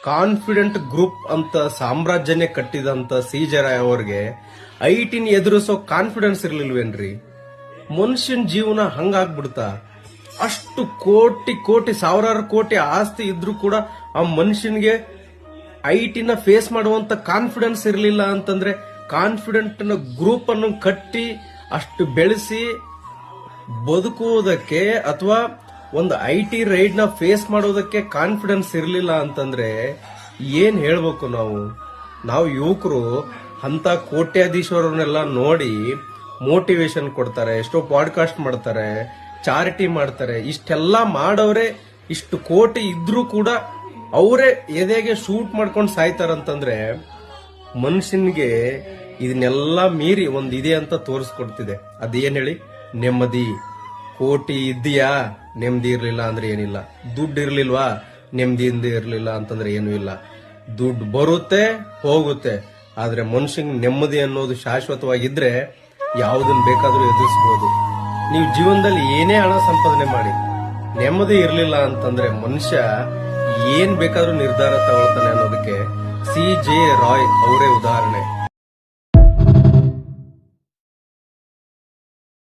Confident group ಅಂತ ಸಾಮ್ರಾಜ್ಯನೇ ಕಟ್ಟಿದಂತ ಸಿ.ಜೆ. ರಾಯ್ ಅವ್ರಿಗೆ ಐಟಿನ ಎದುರಿಸೋ confidence ಇರ್ಲಿಲ್ವೇನ್ರಿ? ಮನುಷ್ಯನ ಜೀವನ ಹಂಗಾಗ್ಬಿಡ್ತಾ? ಅಷ್ಟು ಕೋಟಿ ಕೋಟಿ ಸಾವಿರಾರು ಕೋಟಿ ಆಸ್ತಿ ಇದ್ರೂ ಕೂಡ ಆ ಮನುಷ್ಯನಿಗೆ ಐಟಿನ ಫೇಸ್ ಮಾಡುವಂತ ಕಾನ್ಫಿಡೆನ್ಸ್ ಇರಲಿಲ್ಲ ಅಂತಂದ್ರೆ, ಕಾನ್ಫಿಡೆಂಟ್ ಗ್ರೂಪ್ ಅನ್ನು ಕಟ್ಟಿ ಅಷ್ಟು ಬೆಳೆಸಿ ಬದುಕುವುದಕ್ಕೆ ಅಥವಾ ಒಂದು ಐಟಿ ರೈಡ್ ನ ಫೇಸ್ ಮಾಡೋದಕ್ಕೆ ಕಾನ್ಫಿಡೆನ್ಸ್ ಇರಲಿಲ್ಲ ಅಂತಂದ್ರೆ ಏನ್ ಹೇಳ್ಬೇಕು ನಾವು ಯುವಕರು ಅಂತ ಕೋಟ್ಯಾಧೀಶ್ವರನ್ನೆಲ್ಲ ನೋಡಿ ಮೋಟಿವೇಶನ್ ಕೊಡ್ತಾರೆ, ಎಷ್ಟೋ ಪಾಡ್ಕಾಸ್ಟ್ ಮಾಡ್ತಾರೆ, ಚಾರಿಟಿ ಮಾಡ್ತಾರೆ. ಇಷ್ಟೆಲ್ಲ ಮಾಡೋರೆ ಇಷ್ಟು ಕೋಟಿ ಇದ್ರೂ ಕೂಡ ಅವರೇ ಎದೆಗೆ ಶೂಟ್ ಮಾಡ್ಕೊಂಡು ಸಾಯ್ತಾರಂತಂದ್ರೆ ಮನುಷ್ಯನಿಗೆ ಇದನ್ನೆಲ್ಲ ಮೀರಿ ಒಂದ್ ಇದೆ ಅಂತ ತೋರಿಸ್ಕೊಡ್ತಿದೆ. ಅದೇನ್ ಹೇಳಿ? ನೆಮ್ಮದಿ. ಕೋಟಿ ಇದೆಯಾ, ನೆಮ್ಮದಿ ಇರ್ಲಿಲ್ಲ ಅಂದ್ರೆ ಏನಿಲ್ಲ. ದುಡ್ಡು ಇರ್ಲಿಲ್ವಾ, ನೆಮ್ಮದಿಯಿಂದ ಇರ್ಲಿಲ್ಲ ಅಂತಂದ್ರೆ ಏನೂ ಇಲ್ಲ. ದುಡ್ಡು ಬರುತ್ತೆ ಹೋಗುತ್ತೆ, ಆದ್ರೆ ಮನುಷ್ಯಂಗೆ ನೆಮ್ಮದಿ ಅನ್ನೋದು ಶಾಶ್ವತವಾಗಿದ್ರೆ ಯಾವುದನ್ನ ಬೇಕಾದ್ರೂ ಎದುರಿಸಬಹುದು. ನೀವು ಜೀವನದಲ್ಲಿ ಏನೇ ಹಣ ಸಂಪಾದನೆ ಮಾಡಿ ನೆಮ್ಮದಿ ಇರ್ಲಿಲ್ಲ ಅಂತಂದ್ರೆ ಮನುಷ್ಯ ಏನ್ ಬೇಕಾದ್ರೂ ನಿರ್ಧಾರ ತಗೊಳ್ತಾನೆ ಅನ್ನೋದಕ್ಕೆ ಸಿ.ಜೆ. ರಾಯ್ ಅವರೇ ಉದಾಹರಣೆ.